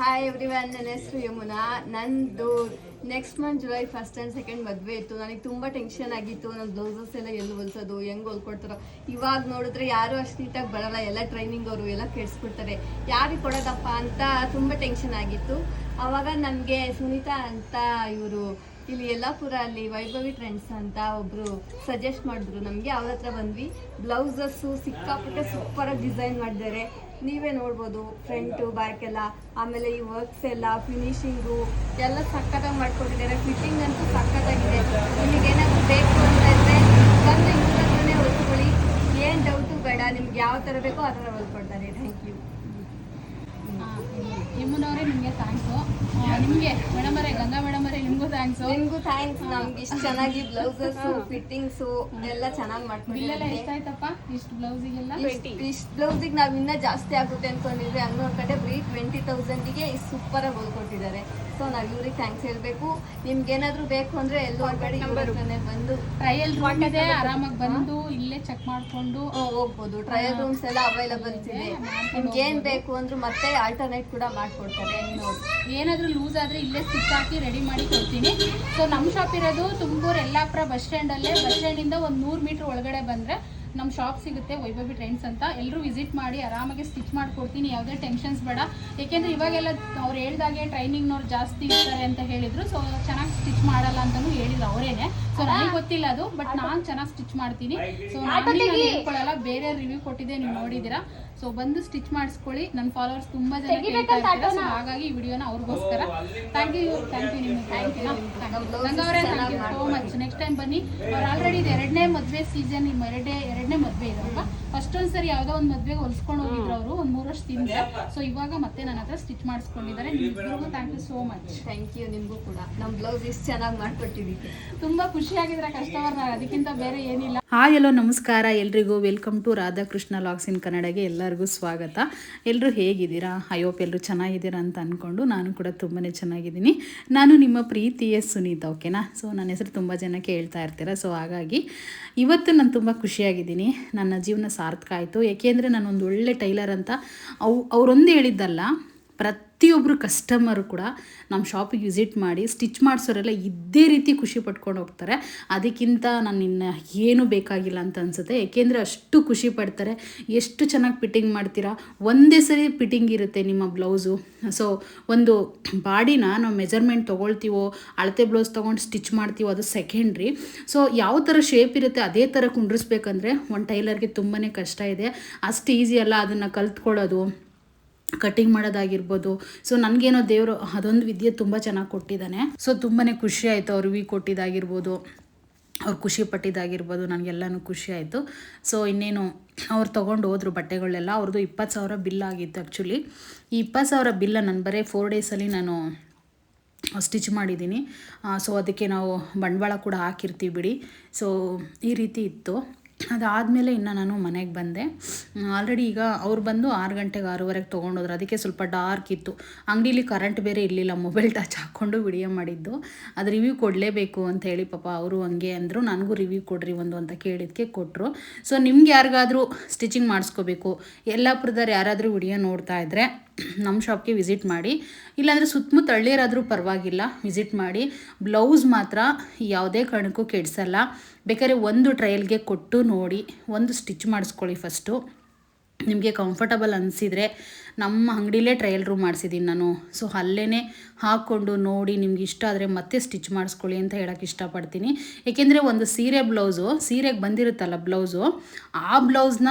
Hi everyone, ನನ್ನ ಹೆಸರು ಯಮುನಾ. ನಂದು next month July 1st and 2nd ಮದುವೆ ಇತ್ತು. ನನಗೆ ತುಂಬ ಟೆನ್ಷನ್ ಆಗಿತ್ತು. ನನ್ನ ಬ್ಲೌಸಸ್ ಎಲ್ಲ ಎಲ್ಲಿ ಹೊಲ್ಸೋದು, ಹೆಂಗೆ ಹೊಲ್ಕೊಡ್ತಾರೋ. ಇವಾಗ ನೋಡಿದ್ರೆ ಯಾರು ಅಷ್ಟು ನೀಟಾಗಿ ಬರಲ್ಲ, ಎಲ್ಲ ಟ್ರೈನಿಂಗ್ ಅವರು ಎಲ್ಲ ಕೆಡಿಸ್ಬಿಡ್ತಾರೆ. ಯಾರಿಗೆ ಕೊಡೋದಪ್ಪ ಅಂತ ತುಂಬ ಟೆನ್ಷನ್ ಆಗಿತ್ತು. ಆವಾಗ ನನಗೆ ಸುನೀತಾ ಅಂತ ಇವರು ಇಲ್ಲಿ ಯಲ್ಲಾಪುರ ಅಲ್ಲಿ ವೈಭವಿ ಟ್ರೆಂಡ್ಸ್ ಅಂತ ಒಬ್ಬರು ಸಜೆಸ್ಟ್ ಮಾಡಿದ್ರು. ನಮಗೆ ಅವ್ರ ಹತ್ರ ಬಂದ್ವಿ. ಬ್ಲೌಸಸ್ಸು ಸಿಕ್ಕಾಪಟ್ಟೆ ಸೂಪರಾಗಿ ಡಿಸೈನ್ ಮಾಡಿದ್ದಾರೆ. ನೀವೇ ನೋಡ್ಬೋದು, ಫ್ರಂಟು ಬ್ಯಾಕ್ ಎಲ್ಲ. ಆಮೇಲೆ ಈ ವರ್ಕ್ಸ್ ಎಲ್ಲ ಫಿನಿಶಿಂಗು ಎಲ್ಲ ಸಕ್ಕತ್ತಾಗಿ ಮಾಡ್ಕೊಟ್ಟಿದ್ದಾರೆ. ಫಿಟ್ಟಿಂಗ್ ಅಂತೂ ಸಕ್ಕತ್ತಾಗಿದೆ. ನಿಮಗೆ ಏನಾದರೂ ಬೇಕು ಅಂತ ಇದ್ದರೆ ಬಂದು ಇವ್ರ ಹತ್ರನೇ ಹೊಲ್ಕೊಳ್ಳಿ. ಏನು ಡೌಟು ಬೇಡ, ನಿಮ್ಗೆ ಯಾವ ಥರ ಬೇಕೋ ಆ ಥರ ಹೊಲ್ಕೊಡ್ತಾರೆ. ಥ್ಯಾಂಕ್ ಯು ಯಮುನವರೇ, ನಿಮಗೆ ಥ್ಯಾಂಕ್ಸು. ನಿಮಗೆ ಮೇಡಮರೇ, ಗಂಗಾ ಮೇಡಮರೇ, ನಿಮಗೂ ಥ್ಯಾಂಕ್ಸು. ನಿಮಗೂ ಥ್ಯಾಂಕ್ಸ್. ನಮ್ಗೆ ಇಷ್ಟು ಚೆನ್ನಾಗಿ ಬ್ಲೌಸಸ್ಸು ಫಿಟ್ಟಿಂಗ್ಸು ಎಲ್ಲ ಚೆನ್ನಾಗಿ ಮಾಡ್ಕೊಂಡಿದ್ದಾರೆ. ಎಷ್ಟಾಯ್ತಪ್ಪ ಇಷ್ಟು ಬ್ಲೌಸಿಗೆಲ್ಲ? ಇಷ್ಟು ಬ್ಲೌಸಿಗೆ ನಾವು ಇನ್ನೂ ಜಾಸ್ತಿ ಆಗುತ್ತೆ ಅಂದ್ಕೊಂಡಿದ್ವಿ. ಅನ್ನೋ ಕಡೆ ಬರೀ 20,000ಗೆ ಸೂಪರಾಗಿ ಹೊಲ್ಕೊಟ್ಟಿದ್ದಾರೆ. ಸೊ ನಾವು ಇವ್ರಿಗೆ ಥ್ಯಾಂಕ್ಸ್ ಹೇಳಬೇಕು. ನಿಮ್ಗೆ ಏನಾದರೂ ಬೇಕು ಅಂದರೆ ಎಲ್ಲೂ ಹೊರಗಡೆ ಬಂದು ಟ್ರಯಲ್ ರೂಮ್ ಇದೆ, ಆರಾಮಾಗಿ ಬಂದು ಇಲ್ಲೇ ಚೆಕ್ ಮಾಡಿಕೊಂಡು ಹೋಗ್ಬೋದು. ಟ್ರಯಲ್ ರೂಮ್ಸ್ ಎಲ್ಲ ಅವೈಲಬಲ್ ಇದೆ. ನಿಮ್ಗೆ ಏನು ಬೇಕು ಅಂದ್ರೂ ಮತ್ತೆ ಆಲ್ಟರ್ನೇಟ್ ಕೂಡ ಮಾಡಿಕೊಡ್ತಾರೆ. ಏನಾದರೂ ಲೂಸ್ ಆದರೆ ಇಲ್ಲೇ ಸ್ಟಿಚ್ ಹಾಕಿ ರೆಡಿ ಮಾಡಿ ಕೊಡ್ತೀನಿ. ಸೊ ನಮ್ಮ ಶಾಪ್ ಇರೋದು ತುಮಕೂರು ಯಲ್ಲಾಪುರ ಬಸ್ ಸ್ಟ್ಯಾಂಡಲ್ಲೇ. ಬಸ್ ಸ್ಟ್ಯಾಂಡಿಂದ ಒಂದು 100 ಮೀಟ್ರ್ ಒಳಗಡೆ ಬಂದರೆ ನಮ್ಮ ಶಾಪ್ ಸಿಗುತ್ತೆ, ವೈಭವಿ ಟ್ರೆಂಡ್ಸ್ ಅಂತ. ಎಲ್ಲರೂ ವಿಸಿಟ್ ಮಾಡಿ, ಆರಾಮಾಗಿ ಸ್ಟಿಚ್ ಮಾಡಿಕೊಡ್ತೀನಿ. ಯಾವುದೇ ಟೆನ್ಷನ್ಸ್ ಬೇಡ. ಏಕೆಂದರೆ ಇವಾಗೆಲ್ಲ ಅವ್ರು ಹೇಳ್ದಾಗೆ ಟ್ರೈನಿಂಗ್ನವ್ರು ಜಾಸ್ತಿ ಇರ್ತಾರೆ ಅಂತ ಹೇಳಿದರು. ಸೊ ಚೆನ್ನಾಗಿ ಸ್ಟಿಚ್ ಮಾಡಲ್ಲ ಅಂತಲೂ ಹೇಳಿದ್ರು ಅವರೇನೆ. ಸೊ ನನಗೆ ಗೊತ್ತಿಲ್ಲ ಅದು, ಬಟ್ ನಾನು ಚೆನ್ನಾಗಿ ಸ್ಟಿಚ್ ಮಾಡ್ತೀನಿ. ಸೊ ನಾನು ಹೇಳ್ಕೊಳ್ಳಲ್ಲ, ಬೇರೆ ರಿವ್ಯೂ ಕೊಟ್ಟಿದ್ದೆ, ನೀವು ನೋಡಿದ್ದೀರಾ. ಸೊ ಬಂದು ಸ್ಟಿಚ್ ಮಾಡಿಸ್ಕೊಳ್ಳಿ. ನನ್ನ ಫಾಲೋವರ್ಸ್ ತುಂಬ ಜನ ಕೇಳ್ತಾ ಇರ್ತಾರೆ. ಸೊ ಹಾಗಾಗಿ ಈ ವಿಡಿಯೋನ ಅವ್ರಿಗೋಸ್ಕರ. ಥ್ಯಾಂಕ್ ಯು ನಿಮಗೆ. ಥ್ಯಾಂಕ್ ಯು ಗಂಗಾವರೇ, thank you so much. Next time ಬನ್ನಿ. ಅವ್ರು ಆಲ್ರೆಡಿ ಇದು 2ನೇ ಮದುವೆ ಸೀಸನ್, ನಿಮ್ಮ ಎರಡನೇ ಮದುವೆ ಇದಲ್ವಾ. ಫಸ್ಟ್ ಒಂದ್ಸರಿ ಯಾವುದೋ ಒಂದು ಮದುವೆಗೆ ಹೊಲ್ಸ್ಕೊಂಡು ಹೋಗಿದ್ರು ಅವರು, ಒಂದು 3 ವರ್ಷ ಹಿಂದೆ. ಸೊ ಇವಾಗ ಮತ್ತೆ ನನ್ನ ಹತ್ರ ಸ್ಟಿಚ್ ಮಾಡಿಸ್ಕೊಂಡಿದ್ದಾರೆ. ನಿಮ್ಗೂ thank you so much. Thank you. ನಿಮಗೂ ಕೂಡ ನಮ್ಮ ಬ್ಲೌಸ್ ಇಷ್ಟು ಚೆನ್ನಾಗಿ ಮಾಡ್ಕೊಟ್ಟಿದ್ದೀವಿ. ತುಂಬ ಖುಷಿಯಾಗಿದ್ರೆ ಕಸ್ಟಮರ್, ಅದಕ್ಕಿಂತ ಬೇರೆ ಏನಿಲ್ಲ. ಹಾಯ್, ಎಲ್ಲೋ ನಮಸ್ಕಾರ ಎಲ್ರಿಗೂ. ವೆಲ್ಕಮ್ ಟು ರಾಧಾಕೃಷ್ಣ ಲಾಗ್ಸ್ ಇನ್ ಕನ್ನಡಗೆ ಎಲ್ಲರಿಗೂ ಸ್ವಾಗತ. ಎಲ್ಲರೂ ಹೇಗಿದ್ದೀರಾ? ಐ ಹೋಪ್ ಎಲ್ಲರೂ ಚೆನ್ನಾಗಿದ್ದೀರಾ ಅಂತ ಅಂದ್ಕೊಂಡು ನಾನು ಕೂಡ ತುಂಬಾ ಚೆನ್ನಾಗಿದ್ದೀನಿ. ನಾನು ನಿಮ್ಮ ಪ್ರೀತಿಯ ಸುನೀತಾ, ಓಕೆನಾ? ಸೊ ನನ್ನ ಹೆಸರು ತುಂಬ ಜನ ಕೇಳ್ತಾ ಇರ್ತೀರ. ಸೊ ಹಾಗಾಗಿ ಇವತ್ತು ನಾನು ತುಂಬ ಖುಷಿಯಾಗಿದ್ದೀನಿ. ನನ್ನ ಜೀವನ ಸಾರ್ಥಕ ಆಯಿತು. ಏಕೆಂದರೆ ನಾನೊಂದು ಒಳ್ಳೆ ಟೈಲರ್ ಅಂತ ಅವರೊಂದು ಹೇಳಿದ್ದಲ್ಲ, ಪ್ರತಿಯೊಬ್ಬರು ಕಸ್ಟಮರು ಕೂಡ ನಮ್ಮ ಶಾಪಿಗೆ ವಿಸಿಟ್ ಮಾಡಿ ಸ್ಟಿಚ್ ಮಾಡಿಸೋರೆಲ್ಲ ಇದೇ ರೀತಿ ಖುಷಿ ಪಟ್ಕೊಂಡು ಹೋಗ್ತಾರೆ. ಅದಕ್ಕಿಂತ ನಾನು ಇನ್ನು ಏನೂ ಬೇಕಾಗಿಲ್ಲ ಅಂತ ಅನಿಸುತ್ತೆ. ಏಕೆಂದರೆ ಅಷ್ಟು ಖುಷಿ ಪಡ್ತಾರೆ. ಎಷ್ಟು ಚೆನ್ನಾಗಿ ಫಿಟ್ಟಿಂಗ್ ಮಾಡ್ತೀರಾ. ಒಂದೇ ಸರಿ ಫಿಟ್ಟಿಂಗ್ ಇರುತ್ತೆ ನಿಮ್ಮ ಬ್ಲೌಸು. ಸೊ ಒಂದು ಬಾಡಿನ ನಾವು ಮೆಜರ್ಮೆಂಟ್ ತೊಗೊಳ್ತೀವೋ, ಅಳತೆ ಬ್ಲೌಸ್ ತೊಗೊಂಡು ಸ್ಟಿಚ್ ಮಾಡ್ತೀವೋ ಅದು ಸೆಕೆಂಡ್ರಿ. ಸೊ ಯಾವ ಥರ ಶೇಪ್ ಇರುತ್ತೆ ಅದೇ ಥರ ಕುಂಡ್ರಿಸ್ಬೇಕಂದ್ರೆ ಒಂದು ಟೈಲರ್ಗೆ ತುಂಬಾ ಕಷ್ಟ ಇದೆ. ಅಷ್ಟು ಈಸಿ ಅಲ್ಲ ಅದನ್ನು ಕಲ್ತ್ಕೊಳ್ಳೋದು, ಕಟ್ಟಿಂಗ್ ಮಾಡೋದಾಗಿರ್ಬೋದು. ಸೊ ನನಗೇನೋ ದೇವರು ಅದೊಂದು ವಿದ್ಯೆ ತುಂಬ ಚೆನ್ನಾಗಿ ಕೊಟ್ಟಿದ್ದಾನೆ. ಸೊ ತುಂಬಾ ಖುಷಿ ಆಯಿತು. ಅವ್ರಿಗೆ ಕೊಟ್ಟಿದ್ದಾಗಿರ್ಬೋದು, ಅವ್ರು ಖುಷಿ ಪಟ್ಟಿದ್ದಾಗಿರ್ಬೋದು, ನನಗೆಲ್ಲನೂ ಖುಷಿ ಆಯಿತು. ಸೊ ಇನ್ನೇನು ಅವ್ರು ತೊಗೊಂಡು ಹೋದ್ರು ಬಟ್ಟೆಗಳೆಲ್ಲ. ಅವ್ರದ್ದು 20,000 ಬಿಲ್ ಆಗಿತ್ತು. ಆ್ಯಕ್ಚುಲಿ ಈ 20,000 ಬಿಲ್ಲ ನಾನು ಬರೀ 4 ಡೇಸಲ್ಲಿ ನಾನು ಸ್ಟಿಚ್ ಮಾಡಿದ್ದೀನಿ. ಸೊ ಅದಕ್ಕೆ ನಾವು ಬಂಡವಾಳ ಕೂಡ ಹಾಕಿರ್ತೀವಿ ಬಿಡಿ. ಸೊ ಈ ರೀತಿ ಇತ್ತು. ಅದಾದಮೇಲೆ ಇನ್ನು ನಾನು ಮನೆಗೆ ಬಂದೆ. ಆಲ್ರೆಡಿ ಈಗ ಅವ್ರು ಬಂದು 6 ಗಂಟೆಗೆ 6:15ಗೆ ತೊಗೊಂಡೋದ್ರು. ಅದಕ್ಕೆ ಸ್ವಲ್ಪ ಡಾರ್ಕ್ ಇತ್ತು. ಅಂಗಡೀಲಿ ಕರೆಂಟ್ ಬೇರೆ ಇರಲಿಲ್ಲ. ಮೊಬೈಲ್ ಟಚ್ ಹಾಕ್ಕೊಂಡು ವಿಡಿಯೋ ಮಾಡಿದ್ದು. ಅದು ರಿವ್ಯೂ ಕೊಡಲೇಬೇಕು ಅಂತ ಹೇಳಿ ಪಾಪ ಅವರು ಹಂಗೆ ಅಂದರು. ನನಗೂ ರಿವ್ಯೂ ಕೊಡ್ರಿ ಒಂದು ಅಂತ ಕೇಳಿದ್ದಕ್ಕೆ ಕೊಟ್ಟರು. ಸೊ ನಿಮ್ಗೆ ಯಾರಿಗಾದರೂ ಸ್ಟಿಚಿಂಗ್ ಮಾಡಿಸ್ಕೋಬೇಕು, ಯಲ್ಲಾಪುರದವ್ರು ಯಾರಾದರೂ ವಿಡಿಯೋ ನೋಡ್ತಾ ಇದ್ದರೆ ನಮ್ಮ ಶಾಪ್ಗೆ ವಿಸಿಟ್ ಮಾಡಿ. ಇಲ್ಲಾಂದರೆ ಸುತ್ತಮುತ್ತ ಹಳ್ಳಿಯರಾದರೂ ಪರವಾಗಿಲ್ಲ, ವಿಸಿಟ್ ಮಾಡಿ. ಬ್ಲೌಸ್ ಮಾತ್ರ ಯಾವುದೇ ಕಾರಣಕ್ಕೂ ಕೆಡಿಸಲ್ಲ. ಬೇಕಾದ್ರೆ ಒಂದು ಟ್ರಯಲ್ಗೆ ಕೊಟ್ಟು ನೋಡಿ, ಒಂದು ಸ್ಟಿಚ್ ಮಾಡಿಸ್ಕೊಳ್ಳಿ ಫಸ್ಟು. ನಿಮಗೆ ಕಂಫರ್ಟಬಲ್ ಅನಿಸಿದರೆ ನಮ್ಮ ಅಂಗಡಿಲೇ ಟ್ರಯಲ್ ರೂಮ್ ಮಾಡಿಸಿದ್ದೀನಿ ನಾನು. ಸೊ ಅಲ್ಲೇ ಹಾಕ್ಕೊಂಡು ನೋಡಿ, ನಿಮ್ಗೆ ಇಷ್ಟ ಆದರೆ ಮತ್ತೆ ಸ್ಟಿಚ್ ಮಾಡಿಸ್ಕೊಳ್ಳಿ ಅಂತ ಹೇಳೋಕ್ಕೆ ಇಷ್ಟಪಡ್ತೀನಿ. ಏಕೆಂದರೆ ಒಂದು ಸೀರೆಗೆ ಬಂದಿರುತ್ತಲ್ಲ ಬ್ಲೌಸು, ಆ ಬ್ಲೌಸ್ನ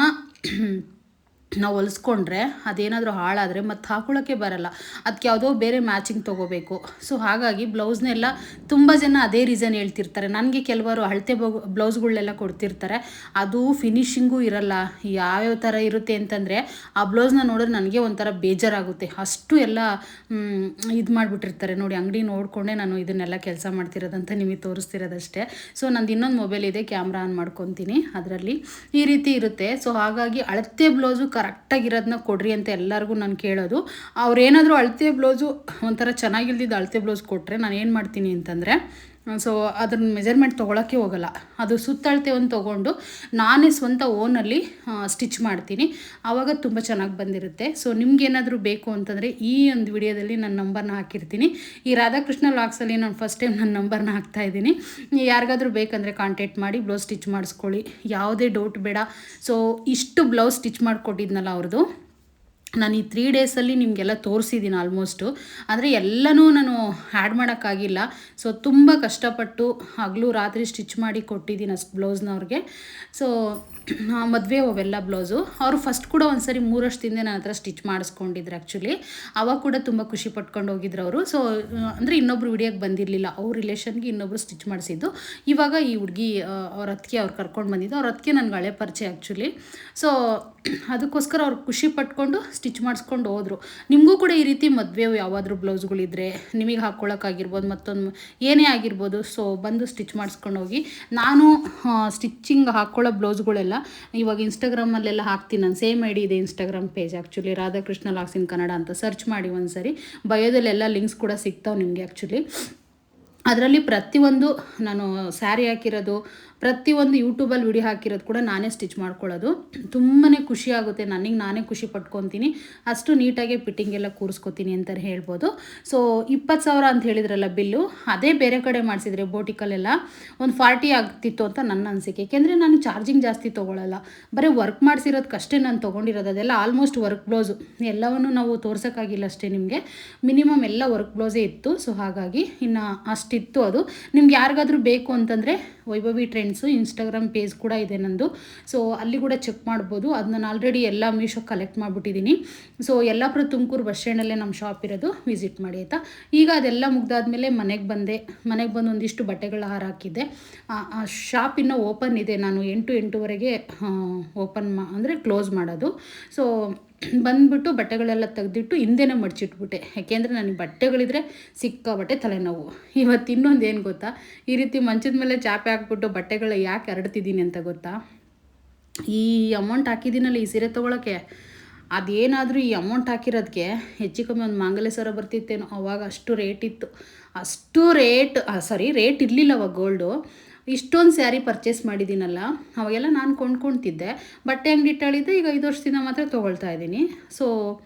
ನಾವು ಹೊಲಿಸ್ಕೊಂಡ್ರೆ ಅದೇನಾದರೂ ಹಾಳಾದರೆ ಮತ್ತು ಹಾಕೊಳ್ಳೋಕ್ಕೆ ಬರಲ್ಲ. ಅದಕ್ಕೆ ಯಾವುದೋ ಬೇರೆ ಮ್ಯಾಚಿಂಗ್ ತೊಗೋಬೇಕು. ಸೊ ಹಾಗಾಗಿ ಬ್ಲೌಸ್ನೆಲ್ಲ ತುಂಬ ಜನ ಅದೇ ರೀಸನ್ ಹೇಳ್ತಿರ್ತಾರೆ. ನನಗೆ ಕೆಲವರು ಅಳತೆ ಬ್ಲೌಸ್ಗಳನ್ನೆಲ್ಲ ಕೊಡ್ತಿರ್ತಾರೆ, ಅದು ಫಿನಿಶಿಂಗೂ ಇರಲ್ಲ. ಯಾವ್ಯಾವ ಥರ ಇರುತ್ತೆ ಅಂತಂದರೆ ಆ ಬ್ಲೌಸ್ನ ನೋಡಿದ್ರೆ ನನಗೆ ಒಂಥರ ಬೇಜಾರಾಗುತ್ತೆ. ಅಷ್ಟು ಎಲ್ಲ ಇದು ಮಾಡಿಬಿಟ್ಟಿರ್ತಾರೆ. ನೋಡಿ, ಅಂಗಡಿ ನೋಡಿಕೊಂಡೆ ನಾನು ಇದನ್ನೆಲ್ಲ ಕೆಲಸ ಮಾಡ್ತಿರೋದಂತ ನಿಮಗೆ ತೋರಿಸ್ತಿರೋದಷ್ಟೇ. ಸೊ ನಂದು ಇನ್ನೊಂದು ಮೊಬೈಲ್ ಇದೆ, ಕ್ಯಾಮ್ರಾ ಆನ್ ಮಾಡ್ಕೊತೀನಿ, ಅದರಲ್ಲಿ ಈ ರೀತಿ ಇರುತ್ತೆ. ಸೊ ಹಾಗಾಗಿ ಅಳತೆ ಬ್ಲೌಸು ಕರೆಕ್ಟಾಗಿರೋದನ್ನ ಕೊಡ್ರಿ ಅಂತ ಎಲ್ಲರಿಗೂ ನಾನು ಕೇಳೋದು. ಅವ್ರೇನಾದರೂ ಅಳತೆ ಬ್ಲೌಸು ಒಂಥರ ಚೆನ್ನಾಗಿಲ್ದಿದ್ದು ಅಳತೆ ಬ್ಲೌಸ್ ಕೊಟ್ಟರೆ ನಾನು ಏನು ಮಾಡ್ತೀನಿ ಅಂತಂದರೆ ಸೊ ಅದನ್ನ ಮೆಜರ್ಮೆಂಟ್ ತೊಗೊಳಕ್ಕೆ ಹೋಗಲ್ಲ. ಅದು ಸುತ್ತಳತೆ ಒಂದು ತೊಗೊಂಡು ನಾನೇ ಸ್ವಂತ ಓನಲ್ಲಿ ಸ್ಟಿಚ್ ಮಾಡ್ತೀನಿ. ಆವಾಗ ತುಂಬ ಚೆನ್ನಾಗಿ ಬಂದಿರುತ್ತೆ. ಸೊ ನಿಮ್ಗೇನಾದರೂ ಬೇಕು ಅಂತಂದರೆ ಈ ಒಂದು ವಿಡಿಯೋದಲ್ಲಿ ನನ್ನ ನಂಬರ್ನ ಹಾಕಿರ್ತೀನಿ. ಈ ರಾಧಾಕೃಷ್ಣ ವ್ಲಾಗ್ಸಲ್ಲಿ ನಾನು ಫಸ್ಟ್ ಟೈಮ್ ನನ್ನ ನಂಬರ್ನ ಹಾಕ್ತಾಯಿದ್ದೀನಿ. ಯಾರಿಗಾದ್ರೂ ಬೇಕಂದರೆ ಕಾಂಟ್ಯಾಕ್ಟ್ ಮಾಡಿ ಬ್ಲೌಸ್ ಸ್ಟಿಚ್ ಮಾಡಿಸ್ಕೊಳ್ಳಿ, ಯಾವುದೇ ಡೌಟ್ ಬೇಡ. ಸೊ ಇಷ್ಟು ಬ್ಲೌಸ್ ಸ್ಟಿಚ್ ಮಾಡಿಕೊಟ್ಟಿದ್ನಲ್ಲ ಅವ್ರದ್ದು, ನಾನು ಈ 3 ಡೇಸಲ್ಲಿ ನಿಮಗೆಲ್ಲ ತೋರಿಸಿದ್ದೀನಿ ಆಲ್ಮೋಸ್ಟು. ಆದರೆ ಎಲ್ಲನೂ ನಾನು ಆ್ಯಡ್ ಮಾಡೋಕ್ಕಾಗಿಲ್ಲ. ಸೊ ತುಂಬ ಕಷ್ಟಪಟ್ಟು ಹಗಲು ರಾತ್ರಿ ಸ್ಟಿಚ್ ಮಾಡಿ ಕೊಟ್ಟಿದ್ದೀನಿ ಅಷ್ಟು ಬ್ಲೌಸ್ನ ಅವ್ರಿಗೆ. ಸೊ ಮದುವೆ ಅವೆಲ್ಲ ಬ್ಲೌಸು ಅವರು ಫಸ್ಟ್ ಕೂಡ ಒಂದು ಸರಿ 3 ವರ್ಷದಿಂದ ನನ್ನ ಹತ್ರ ಸ್ಟಿಚ್ ಮಾಡಿಸ್ಕೊಂಡಿದ್ರು. ಆ್ಯಕ್ಚುಲಿ ಅವಾಗ ಕೂಡ ತುಂಬ ಖುಷಿ ಪಟ್ಕೊಂಡು ಹೋಗಿದ್ರು ಅವರು. ಸೊ ಅಂದರೆ ಇನ್ನೊಬ್ರು ವಿಡಿಯೋಕ್ಕೆ ಬಂದಿರಲಿಲ್ಲ, ಅವ್ರ ರಿಲೇಷನ್ಗೆ ಇನ್ನೊಬ್ರು ಸ್ಟಿಚ್ ಮಾಡಿಸಿದ್ದು. ಇವಾಗ ಈ ಹುಡುಗಿ ಅವ್ರ ಅತ್ತಿಗೆ ಅವ್ರು ಕರ್ಕೊಂಡು ಬಂದಿದ್ದು. ಅವ್ರ ಅತ್ತಿಗೆ ನನಗೆ ಹಳೆ ಪರಿಚಯ ಆ್ಯಕ್ಚುಲಿ. ಸೊ ಅದಕ್ಕೋಸ್ಕರ ಅವ್ರು ಖುಷಿ ಪಟ್ಕೊಂಡು ಸ್ಟಿಚ್ ಮಾಡಿಸ್ಕೊಂಡು ಹೋದರು. ನಿಮಗೂ ಕೂಡ ಈ ರೀತಿ ಮದುವೆ ಯಾವಾದರೂ ಬ್ಲೌಸ್ಗಳಿದ್ರೆ ನಿಮಗೆ ಹಾಕ್ಕೊಳ್ಳೋಕ್ಕಾಗಿರ್ಬೋದು, ಮತ್ತೊಂದು ಏನೇ ಆಗಿರ್ಬೋದು, ಸೊ ಬಂದು ಸ್ಟಿಚ್ ಮಾಡಿಸ್ಕೊಂಡು ಹೋಗಿ. ನಾನು ಸ್ಟಿಚ್ಚಿಂಗ್ ಹಾಕ್ಕೊಳ್ಳೋ ಬ್ಲೌಸ್ಗಳೆಲ್ಲ ಇವಾಗ ಇನ್ಸ್ಟಾಗ್ರಾಮಲ್ಲೆಲ್ಲ ಹಾಕ್ತೀನಿ. ನಾನು ಸೇಮ್ ಐಡಿ ಇದೆ Instagram page actually, Radhakrishna vlogs ಇನ್ ಕನ್ನಡ ಅಂತ ಸರ್ಚ್ ಮಾಡಿ ಒಂದು ಸರಿ. ಬಯೋದಲ್ಲೆಲ್ಲ ಲಿಂಕ್ಸ್ ಕೂಡ ಸಿಗ್ತಾವೆ ನಿಮಗೆ ಆ್ಯಕ್ಚುಲಿ. ಅದರಲ್ಲಿ ಪ್ರತಿಯೊಂದು ನಾನು ಸ್ಯಾರಿ ಹಾಕಿರೋದು, ಪ್ರತಿಯೊಂದು ಯೂಟ್ಯೂಬಲ್ಲಿ ವಿಡಿಯೋ ಹಾಕಿರೋದು ಕೂಡ ನಾನೇ ಸ್ಟಿಚ್ ಮಾಡ್ಕೊಳ್ಳೋದು. ತುಂಬಾ ಖುಷಿ ಆಗುತ್ತೆ, ನನಗೆ ನಾನೇ ಖುಷಿ ಪಟ್ಕೊತೀನಿ. ಅಷ್ಟು ನೀಟಾಗಿ ಫಿಟ್ಟಿಂಗ್ ಎಲ್ಲ ಕೂರಿಸ್ಕೊತೀನಿ ಅಂತಲೇ ಹೇಳ್ಬೋದು. ಸೊ 20,000 ಅಂತ ಹೇಳಿದ್ರಲ್ಲ ಬಿಲ್ಲು, ಅದೇ ಬೇರೆ ಕಡೆ ಮಾಡಿಸಿದ್ರೆ ಬೋಟಿಕಲ್ಲೆಲ್ಲ ಒಂದು 40 ಆಗ್ತಿತ್ತು ಅಂತ ನನ್ನ ಅನಿಸಿಕೆ. ಏಕೆಂದರೆ ನಾನು ಚಾರ್ಜಿಂಗ್ ಜಾಸ್ತಿ ತೊಗೊಳ್ಳಲ್ಲ, ಬರೀ ವರ್ಕ್ ಮಾಡಿಸಿರೋದಕ್ಕಷ್ಟೇ ನಾನು ತೊಗೊಂಡಿರೋದು. ಅದೆಲ್ಲ ಆಲ್ಮೋಸ್ಟ್ ವರ್ಕ್ ಬ್ಲೌಸು, ಎಲ್ಲವನ್ನು ನಾವು ತೋರ್ಸೋಕ್ಕಾಗಿಲ್ಲ ಅಷ್ಟೇ ನಿಮಗೆ. ಮಿನಿಮಮ್ ಎಲ್ಲ ವರ್ಕ್ ಬ್ಲೌಸೇ ಇತ್ತು. ಸೊ ಹಾಗಾಗಿ ಇನ್ನು ಅಷ್ಟಿತ್ತು ಅದು. ನಿಮ್ಗೆ ಯಾರಿಗಾದ್ರೂ ಬೇಕು ಅಂತಂದರೆ ವೈಭವಿ ಟ್ರೆಂಡ್ಸು ಇನ್ಸ್ಟಾಗ್ರಾಮ್ ಪೇಜ್ ಕೂಡ ಇದೆ ನಂದು. ಸೊ ಅಲ್ಲಿ ಕೂಡ ಚೆಕ್ ಮಾಡ್ಬೋದು. ಅದು ನಾನು ಆಲ್ರೆಡಿ ಎಲ್ಲ ಮೀಶೋ ಕಲೆಕ್ಟ್ ಮಾಡಿಬಿಟ್ಟಿದ್ದೀನಿ. ಸೊ ಯಲ್ಲಾಪುರ ತುಮಕೂರು ಬಸ್ ಸ್ಟ್ಯಾಂಡಲ್ಲೇ ನಮ್ಮ ಶಾಪ್ ಇರೋದು, ವಿಸಿಟ್ ಮಾಡಿ ಆಯಿತಾ. ಈಗ ಅದೆಲ್ಲ ಮುಗ್ದಾದ್ಮೇಲೆ ಮನೆಗೆ ಬಂದು ಒಂದಿಷ್ಟು ಬಟ್ಟೆಗಳ ಹಾರ ಹಾಕಿದ್ದೆ. ಆ ಶಾಪ್ ಇನ್ನೂ ಓಪನ್ ಇದೆ. ನಾನು 8-8:30 ಓಪನ್ ಅಂದರೆ ಕ್ಲೋಸ್ ಮಾಡೋದು. ಸೊ ಬಂದುಬಿಟ್ಟು ಬಟ್ಟೆಗಳೆಲ್ಲ ತೆಗೆದಿಟ್ಟು ಹಿಂದೆನೇ ಮಡಚಿಟ್ಬಿಟ್ಟೆ. ಯಾಕೆಂದರೆ ನನಗೆ ಬಟ್ಟೆಗಳಿದ್ರೆ ಸಿಕ್ಕಾಬಟ್ಟೆ ತಲೆನೋವು. ಇವತ್ತು ಇನ್ನೊಂದು ಏನು ಗೊತ್ತಾ, ಈ ರೀತಿ ಮಂಚದ ಮೇಲೆ ಚಾಪೆ ಹಾಕ್ಬಿಟ್ಟು ಬಟ್ಟೆಗಳು ಯಾಕೆ ಹರಡ್ತಿದ್ದೀನಿ ಅಂತ ಗೊತ್ತಾ? ಈ ಅಮೌಂಟ್ ಹಾಕಿದ್ದೀನಲ್ಲ ಈ ಸೀರೆ ತೊಗೊಳಕ್ಕೆ, ಅದೇನಾದರೂ ಈ ಅಮೌಂಟ್ ಹಾಕಿರೋದಕ್ಕೆ ಹೆಚ್ಚು ಕಮ್ಮಿ ಒಂದು ಮಾಂಗಲ್ಯ ಸರ ಬರ್ತಿತ್ತೇನೋ. ಅವಾಗ ಅಷ್ಟು ರೇಟ್ ಇತ್ತು. ರೇಟ್ ಇರಲಿಲ್ಲ ಅವಾಗ ಗೋಲ್ಡು. ಇಷ್ಟೊಂದು ಸ್ಯಾರಿ ಪರ್ಚೇಸ್ ಮಾಡಿದ್ದೀನಲ್ಲ, ಅವಾಗೆಲ್ಲ ನಾನು ಕೊಂಡ್ಕೊಳ್ತಿದ್ದೆ. ಬಟ್ಟೆ ಅಂಗಡಿ ಇಟ್ಟಾಳಿದ್ದೆ, ಈಗ 5 ವರ್ಷದಿಂದ ಮಾತ್ರ ತೊಗೊಳ್ತಾ ಇದ್ದೀನಿ. ಸೊ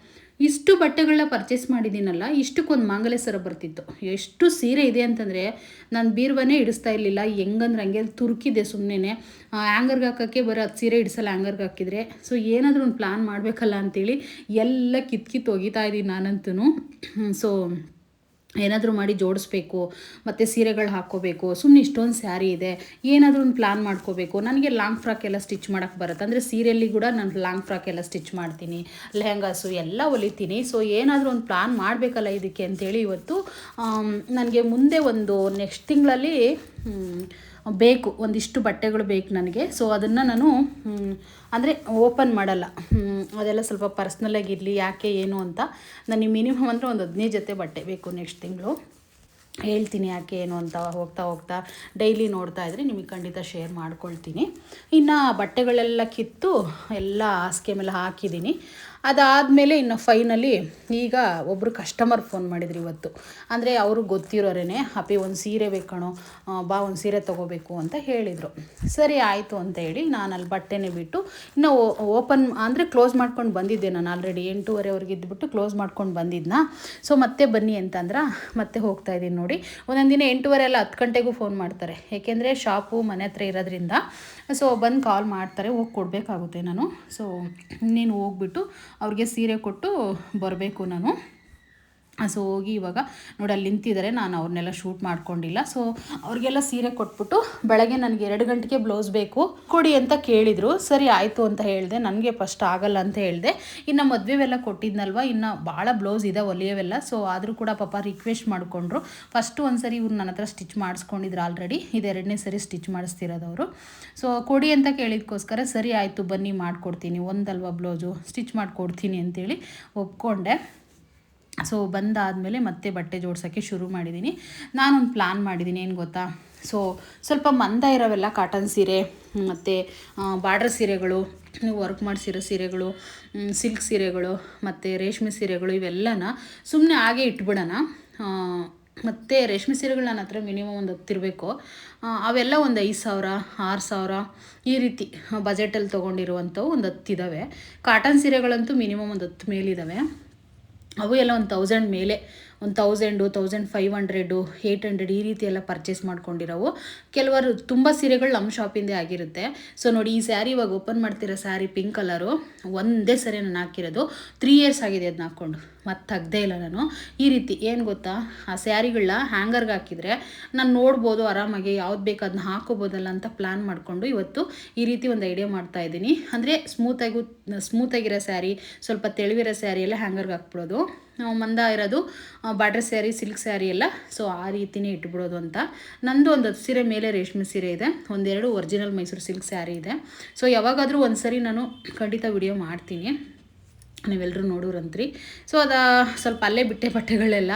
ಇಷ್ಟು ಬಟ್ಟೆಗಳನ್ನ ಪರ್ಚೇಸ್ ಮಾಡಿದ್ದೀನಲ್ಲ, ಇಷ್ಟಕ್ಕೊಂದು ಮಾಂಗಲ್ಯ ಸರ ಬರ್ತಿತ್ತು. ಎಷ್ಟು ಸೀರೆ ಇದೆ ಅಂತಂದರೆ ನಾನು ಬೀರ್ವನೇ ಇಡಿಸ್ತಾ ಇರಲಿಲ್ಲ. ಹೆಂಗಂದ್ರೆ ಹಂಗೆ ತುರುಕಿದೆ ಸುಮ್ಮನೆ. ಹ್ಯಾಂಗರ್ಗೆ ಹಾಕೋಕ್ಕೆ ಬರೋ 10 ಸೀರೆ ಇಡಿಸಲ್ಲ ಹ್ಯಾಂಗರ್ಗೆ ಹಾಕಿದರೆ. ಸೊ ಏನಾದರೂ ಒಂದು ಪ್ಲ್ಯಾನ್ ಮಾಡಬೇಕಲ್ಲ ಅಂಥೇಳಿ ಎಲ್ಲ ಕಿತ್ತು ಒಗಿತಾ ಇದ್ದೀನಿ ನಾನಂತೂ. ಸೊ ಏನಾದರೂ ಮಾಡಿ ಜೋಡಿಸ್ಬೇಕು, ಮತ್ತು ಸೀರೆಗಳು ಹಾಕ್ಕೋಬೇಕು. ಸುಮ್ಮನೆ ಇಷ್ಟೊಂದು ಸ್ಯಾರಿ ಇದೆ, ಏನಾದರೂ ಒಂದು ಪ್ಲ್ಯಾನ್ ಮಾಡ್ಕೋಬೇಕು. ನನಗೆ ಲಾಂಗ್ ಫ್ರಾಕ್ ಎಲ್ಲ ಸ್ಟಿಚ್ ಮಾಡೋಕ್ಕೆ ಬರುತ್ತೆ. ಅಂದರೆ ಸೀರೆಯಲ್ಲಿ ಕೂಡ ನಾನು ಲಾಂಗ್ ಫ್ರಾಕ್ ಎಲ್ಲ ಸ್ಟಿಚ್ ಮಾಡ್ತೀನಿ, ಲೆಹಂಗಾಸು ಎಲ್ಲ ಹೊಲಿತೀನಿ. ಸೊ ಏನಾದರೂ ಒಂದು ಪ್ಲ್ಯಾನ್ ಮಾಡಬೇಕಲ್ಲ ಇದಕ್ಕೆ ಅಂಥೇಳಿ ಇವತ್ತು ನನಗೆ ಮುಂದೆ ಒಂದು ನೆಕ್ಸ್ಟ್ ತಿಂಗಳಲ್ಲಿ ಬೇಕು, ಒಂದಿಷ್ಟು ಬಟ್ಟೆಗಳು ಬೇಕು ನನಗೆ. ಸೊ ಅದನ್ನು ನಾನು ಅಂದರೆ ಓಪನ್ ಮಾಡಲ್ಲ, ಅದೆಲ್ಲ ಸ್ವಲ್ಪ ಪರ್ಸ್ನಲಾಗಿರಲಿ, ಯಾಕೆ ಏನು ಅಂತ. ನನಗೆ ಮಿನಿಮಮ್ ಅಂದರೆ ಒಂದು 15 ಜೊತೆ ಬಟ್ಟೆ ಬೇಕು ನೆಕ್ಸ್ಟ್ ತಿಂಗಳು. ಹೇಳ್ತೀನಿ ಯಾಕೆ ಏನು ಅಂತ ಹೋಗ್ತಾ ಡೈಲಿ ನೋಡ್ತಾ ಇದ್ದರೆ ನಿಮಗೆ ಖಂಡಿತ ಶೇರ್ ಮಾಡ್ಕೊಳ್ತೀನಿ. ಇನ್ನು ಬಟ್ಟೆಗಳೆಲ್ಲ ಕಿತ್ತು ಎಲ್ಲ ಹಾಸಿಗೆ ಮೇಲೆ ಹಾಕಿದ್ದೀನಿ. ಅದಾದಮೇಲೆ ಇನ್ನು ಫೈನಲಿ ಈಗ ಒಬ್ಬರು ಕಸ್ಟಮರ್ ಫೋನ್ ಮಾಡಿದ್ರು ಇವತ್ತು. ಅಂದರೆ ಅವರು ಗೊತ್ತಿರೋರೇನೆ, ಅಪ್ಪಿ ಒಂದು ಸೀರೆ ಬೇಕಣೋ, ಬಾ ಒಂದು ಸೀರೆ ತೊಗೋಬೇಕು ಅಂತ ಹೇಳಿದರು. ಸರಿ ಆಯಿತು ಅಂತ ಹೇಳಿ ನಾನು ಅಲ್ಲಿ ಬಟ್ಟೆನೇ ಬಿಟ್ಟು ಇನ್ನು ಓಪನ್ ಅಂದರೆ ಕ್ಲೋಸ್ ಮಾಡ್ಕೊಂಡು ಬಂದಿದ್ದೆ. ನಾನು ಆಲ್ರೆಡಿ 8:30 ಇದ್ಬಿಟ್ಟು ಕ್ಲೋಸ್ ಮಾಡ್ಕೊಂಡು ಬಂದಿದ್ನಾ. ಸೊ ಮತ್ತೆ ಬನ್ನಿ ಅಂತಂದ್ರೆ ಮತ್ತೆ ಹೋಗ್ತಾಯಿದ್ದೀನಿ ನೋಡಿ. ಒಂದೊಂದು ದಿನ 8:30 ಎಲ್ಲ 10 ಗಂಟೆಗೂ ಫೋನ್ ಮಾಡ್ತಾರೆ. ಏಕೆಂದರೆ ಶಾಪು ಮನೆ ಹತ್ರ ಇರೋದ್ರಿಂದ. ಸೊ ಬಂದು ಕಾಲ್ ಮಾಡ್ತಾರೆ, ಹೋಗಿ ಕೊಡಬೇಕಾಗುತ್ತೆ ನಾನು. ಸೊ ನೀನು ಹೋಗ್ಬಿಟ್ಟು ಅವ್ರಿಗೆ ಸೀರೆ ಕೊಟ್ಟು ಬರಬೇಕು ನಾನು. ಸೊ ಹೋಗಿ ಇವಾಗ ನೋಡಿ ಅಲ್ಲಿ ನಿಂತಿದ್ದಾರೆ, ನಾನು ಅವ್ರನ್ನೆಲ್ಲ ಶೂಟ್ ಮಾಡ್ಕೊಂಡಿಲ್ಲ. ಸೊ ಅವ್ರಿಗೆಲ್ಲ ಸೀರೆ ಕೊಟ್ಬಿಟ್ಟು ಬೆಳಗ್ಗೆ ನನಗೆ 2 ಗಂಟೆಗೆ ಬ್ಲೌಸ್ ಬೇಕು ಕೊಡಿ ಅಂತ ಕೇಳಿದರು. ಸರಿ ಆಯಿತು ಅಂತ ಹೇಳಿದೆ. ನನಗೆ ಫಸ್ಟ್ ಆಗಲ್ಲ ಅಂತ ಹೇಳಿದೆ. ಇನ್ನು ಮದುವೆವೆಲ್ಲ ಕೊಟ್ಟಿದ್ನಲ್ವ, ಇನ್ನು ಭಾಳ ಬ್ಲೌಸ್ ಇದೆ ಹೊಲಿಯೋವೆಲ್ಲ. ಸೊ ಆದರೂ ಕೂಡ ಪಾಪ ರಿಕ್ವೆಸ್ಟ್ ಮಾಡಿಕೊಂಡ್ರು. ಫಸ್ಟು ಒಂದು ಸರಿ ಇವ್ರು ನನ್ನ ಹತ್ರ ಸ್ಟಿಚ್ ಮಾಡಿಸ್ಕೊಂಡಿದ್ರು ಆಲ್ರೆಡಿ, ಇದು 2ನೇ ಸರಿ ಸ್ಟಿಚ್ ಮಾಡಿಸ್ತಿರೋದವರು. ಸೊ ಕೊಡಿ ಅಂತ ಕೇಳಿದಕ್ಕೋಸ್ಕರ ಸರಿ ಆಯಿತು ಬನ್ನಿ ಮಾಡಿಕೊಡ್ತೀನಿ, ಒಂದಲ್ವ ಬ್ಲೌಸು ಸ್ಟಿಚ್ ಮಾಡಿಕೊಡ್ತೀನಿ ಅಂತೇಳಿ ಒಪ್ಕೊಂಡೆ. ಸೊ ಬಂದಾದಮೇಲೆ ಮತ್ತೆ ಬಟ್ಟೆ ಜೋಡ್ಸೋಕ್ಕೆ ಶುರು ಮಾಡಿದ್ದೀನಿ. ನಾನೊಂದು ಪ್ಲ್ಯಾನ್ ಮಾಡಿದ್ದೀನಿ, ಏನು ಗೊತ್ತಾ? ಸೊ ಸ್ವಲ್ಪ ಮಂದ ಇರೋವೆಲ್ಲ ಕಾಟನ್ ಸೀರೆ ಮತ್ತು ಬಾರ್ಡರ್ ಸೀರೆಗಳು, ವರ್ಕ್ ಮಾಡಿಸಿರೋ ಸೀರೆಗಳು, ಸಿಲ್ಕ್ ಸೀರೆಗಳು ಮತ್ತು ರೇಷ್ಮೆ ಸೀರೆಗಳು ಇವೆಲ್ಲನ ಸುಮ್ಮನೆ ಹಾಗೆ ಇಟ್ಬಿಡೋಣ. ಮತ್ತು ರೇಷ್ಮೆ ಸೀರೆಗಳು ನನ್ನ ಹತ್ರ ಮಿನಿಮಮ್ ಒಂದು 10 ಇರಬೇಕು. ಅವೆಲ್ಲ ಒಂದು 5,000 6,000 ಈ ರೀತಿ ಬಜೆಟಲ್ಲಿ ತೊಗೊಂಡಿರುವಂಥವು ಒಂದು 10 ಇದ್ದಾವೆ. ಕಾಟನ್ ಸೀರೆಗಳಂತೂ ಮಿನಿಮಮ್ ಒಂದು 10 ಮೇಲಿದ್ದಾವೆ. ಅವು ಎಲ್ಲ ಒಂದು 1000 ಮೇಲೆ, ಒಂದು 1000 1500 800 ಈ ರೀತಿ ಎಲ್ಲ ಪರ್ಚೇಸ್ ಮಾಡ್ಕೊಂಡಿರೋವು. ಕೆಲವರು ತುಂಬ ಸೀರೆಗಳು ನಮ್ಮ ಶಾಪಿಂದೇ ಆಗಿರುತ್ತೆ. ಸೊ ನೋಡಿ, ಈ ಸ್ಯಾರಿ ಇವಾಗ ಓಪನ್ ಮಾಡ್ತಿರೋ ಸ್ಯಾರಿ ಪಿಂಕ್ ಕಲರು ಒಂದೇ ಸರಿ ನಾನು ಹಾಕಿರೋದು. 3 ಇಯರ್ಸ್ ಆಗಿದೆ ಅದನ್ನ ಹಾಕ್ಕೊಂಡು, ಮತ್ತೆ ತೆಗ್ದೇ ಇಲ್ಲ ನಾನು. ಈ ರೀತಿ ಏನು ಗೊತ್ತಾ, ಆ ಸ್ಯಾರಿಗಳನ್ನ ಹ್ಯಾಂಗರ್ಗೆ ಹಾಕಿದರೆ ನಾನು ನೋಡ್ಬೋದು ಆರಾಮಾಗಿ, ಯಾವ್ದು ಬೇಕು ಅದನ್ನ ಹಾಕೋಬೋದಲ್ಲ ಅಂತ ಪ್ಲ್ಯಾನ್ ಮಾಡಿಕೊಂಡು ಇವತ್ತು ಈ ರೀತಿ ಒಂದು ಐಡಿಯಾ ಮಾಡ್ತಾಯಿದ್ದೀನಿ. ಅಂದರೆ ಸ್ಮೂತಾಗಿರೋ ಸ್ಯಾರಿ, ಸ್ವಲ್ಪ ತೆಳುವಿರೋ ಸ್ಯಾರಿ ಎಲ್ಲ ಹ್ಯಾಂಗರ್ಗೆ ಹಾಕ್ಬಿಡೋದು, ಮಂದ ಇರೋದು ಬಾರ್ಡರ್ ಸ್ಯಾರಿ, ಸಿಲ್ಕ್ ಸ್ಯಾರಿ ಎಲ್ಲ ಸೊ ಆ ರೀತಿನೇ ಇಟ್ಬಿಡೋದು ಅಂತ. ನಂದು ಒಂದು 10 ಸೀರೆ ಮೇಲೆ ರೇಷ್ಮೆ ಸೀರೆ ಇದೆ, ಒಂದೆರಡು ಒರಿಜಿನಲ್ ಮೈಸೂರು ಸಿಲ್ಕ್ ಸ್ಯಾರಿ ಇದೆ. ಸೊ ಯಾವಾಗಾದರೂ ಒಂದು ಸರಿ ನಾನು ಖಂಡಿತ ವಿಡಿಯೋ ಮಾಡ್ತೀನಿ, ನೀವೆಲ್ಲರೂ ನೋಡೋರಂತ್ರಿ. ಸೊ ಅದು ಸ್ವಲ್ಪ ಅಲ್ಲೇ ಬಿಟ್ಟೆ ಬಟ್ಟೆಗಳೆಲ್ಲ.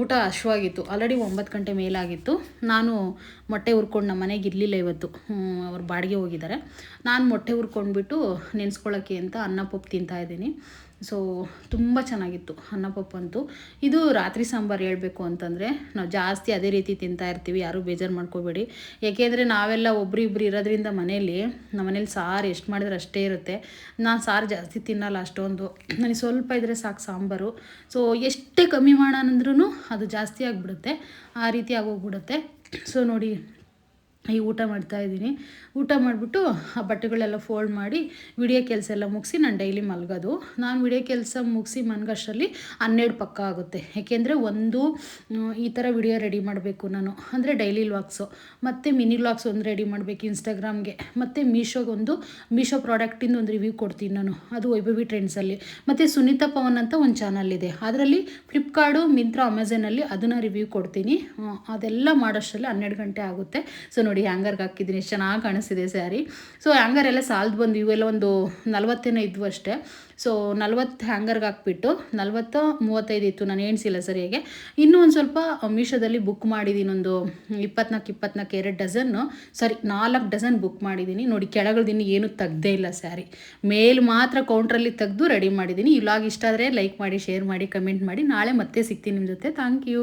ಊಟ ಹಶ್ವಾಗಿತ್ತು, ಆಲ್ರೆಡಿ 9 ಗಂಟೆ ಮೇಲಾಗಿತ್ತು. ನಾನು ಮೊಟ್ಟೆ ಹುರ್ಕೊಂಡು, ನಮ್ಮ ಮನೆಗೆ ಇರಲಿಲ್ಲ ಇವತ್ತು, ಅವ್ರು ಬಾಡಿಗೆ ಹೋಗಿದ್ದಾರೆ. ನಾನು ಮೊಟ್ಟೆ ಹುರ್ಕೊಂಡ್ಬಿಟ್ಟು ನೆನೆಸ್ಕೊಳ್ಳೋಕ್ಕೆ ಅಂತ ಅನ್ನ ಪಪ್ಪು ತಿಂತಾಯಿದ್ದೀನಿ. ಸೊ ತುಂಬ ಚೆನ್ನಾಗಿತ್ತು ಅನ್ನ ಪಪ್ಪು ಅಂತೂ. ಇದು ರಾತ್ರಿ ಸಾಂಬಾರು ಹೇಳಬೇಕು ಅಂತಂದರೆ ನಾವು ಜಾಸ್ತಿ ಅದೇ ರೀತಿ ತಿಂತಾಯಿರ್ತೀವಿ, ಯಾರೂ ಬೇಜಾರು ಮಾಡ್ಕೋಬೇಡಿ. ಏಕೆಂದರೆ ನಾವೆಲ್ಲ ಒಬ್ರಿಬ್ರು ಇರೋದ್ರಿಂದ ನಮ್ಮ ಮನೇಲಿ ಸಾರು ಎಷ್ಟು ಮಾಡಿದ್ರೆ ಅಷ್ಟೇ ಇರುತ್ತೆ. ನಾನು ಸಾರು ಜಾಸ್ತಿ ತಿನ್ನಲ್ಲ ಅಷ್ಟೊಂದು, ನನಗೆ ಸ್ವಲ್ಪ ಇದ್ದರೆ ಸಾಕು ಸಾಂಬಾರು. ಸೊ ಎಷ್ಟೇ ಕಮ್ಮಿ ಮಾಡೋಣಂದ್ರೂ ಅದು ಜಾಸ್ತಿ ಆಗಿಬಿಡುತ್ತೆ, ಆ ರೀತಿ ಆಗೋಗ್ಬಿಡುತ್ತೆ. ಸೊ ನೋಡಿ, ಈ ಊಟ ಮಾಡ್ತಾಯಿದ್ದೀನಿ. ಊಟ ಮಾಡಿಬಿಟ್ಟು ಆ ಬಟ್ಟೆಗಳೆಲ್ಲ ಫೋಲ್ಡ್ ಮಾಡಿ ವಿಡಿಯೋ ಕೆಲಸ ಎಲ್ಲ ಮುಗಿಸಿ ನಾನು ಡೈಲಿ ಮಲಗೋದು. ನಾನು ವಿಡಿಯೋ ಕೆಲಸ ಮುಗಿಸಿ ಮನ್ಗಷ್ಟರಲ್ಲಿ 12 ಪಕ್ಕ ಆಗುತ್ತೆ. ಏಕೆಂದರೆ ಒಂದು ಈ ಥರ ವಿಡಿಯೋ ರೆಡಿ ಮಾಡಬೇಕು ನಾನು, ಅಂದರೆ ಡೈಲಿ ವ್ಲಾಗ್ಸು ಮತ್ತು ಮಿನಿ ವ್ಲಾಗ್ಸ್ ಒಂದು ರೆಡಿ ಮಾಡಬೇಕು ಇನ್ಸ್ಟಾಗ್ರಾಮ್ಗೆ, ಮತ್ತು ಮೀಶೋ ಪ್ರಾಡಕ್ಟಿಂದ ಒಂದು ರಿವ್ಯೂ ಕೊಡ್ತೀನಿ ನಾನು, ಅದು ವೈಭವಿ ಟ್ರೆಂಡ್ಸಲ್ಲಿ. ಮತ್ತು ಸುನೀತಾ ಪವನ್ ಅಂತ ಒಂದು ಚಾನಲ್ ಇದೆ, ಅದರಲ್ಲಿ ಫ್ಲಿಪ್ಕಾರ್ಟು, ಮಿಂತ್ರಾ, ಅಮೆಝಾನಲ್ಲಿ ಅದನ್ನು ರಿವ್ಯೂ ಕೊಡ್ತೀನಿ. ಅದೆಲ್ಲ ಮಾಡೋಷ್ಟರಲ್ಲಿ 12 ಗಂಟೆ ಆಗುತ್ತೆ. ಸೊ ನೋಡಿ, ಹ್ಯಾಂಗರ್ಗೆ ಹಾಕಿದ್ದೀನಿ, ಎಷ್ಟು ಚೆನ್ನಾಗಿ ಕಾಣಿಸ್ತಿದೆ ಸ್ಯಾರಿ. ಸೊ ಹ್ಯಾಂಗರ್ ಎಲ್ಲ ಸಾಲದು ಬಂದು ಇವೆಲ್ಲ ಒಂದು 40 ಇದ್ವು ಅಷ್ಟೇ. ಸೊ 40 ಹ್ಯಾಂಗರ್ಗೆ ಹಾಕ್ಬಿಟ್ಟು 40 35 ಇತ್ತು, ನಾನು ಎಣಿಸಿಲ್ಲ ಸರಿಯಾಗಿ. ಇನ್ನೂ ಒಂದು ಸ್ವಲ್ಪ ಮೀಶೋದಲ್ಲಿ ಬುಕ್ ಮಾಡಿದ್ದೀನಿ, ಒಂದು 24 2 ಡಜನ್ನು, ಸಾರಿ 4 ಡಜನ್ ಬುಕ್ ಮಾಡಿದ್ದೀನಿ. ನೋಡಿ, ಕೆಳಗಳ್ದಿನ್ನು ಏನೂ ತೆಗ್ದೇ ಇಲ್ಲ ಸ್ಯಾರಿ, ಮೇಲ್ ಮಾತ್ರ ಕೌಂಟ್ರಲ್ಲಿ ತೆಗೆದು ರೆಡಿ ಮಾಡಿದ್ದೀನಿ. ಈ ವ್ಲಾಗ್ ಇಷ್ಟ ಆದರೆ ಲೈಕ್ ಮಾಡಿ, ಶೇರ್ ಮಾಡಿ, ಕಮೆಂಟ್ ಮಾಡಿ. ನಾಳೆ ಮತ್ತೆ ಸಿಗ್ತೀನಿ ನಿಮ್ಮ ಜೊತೆ. Thank you.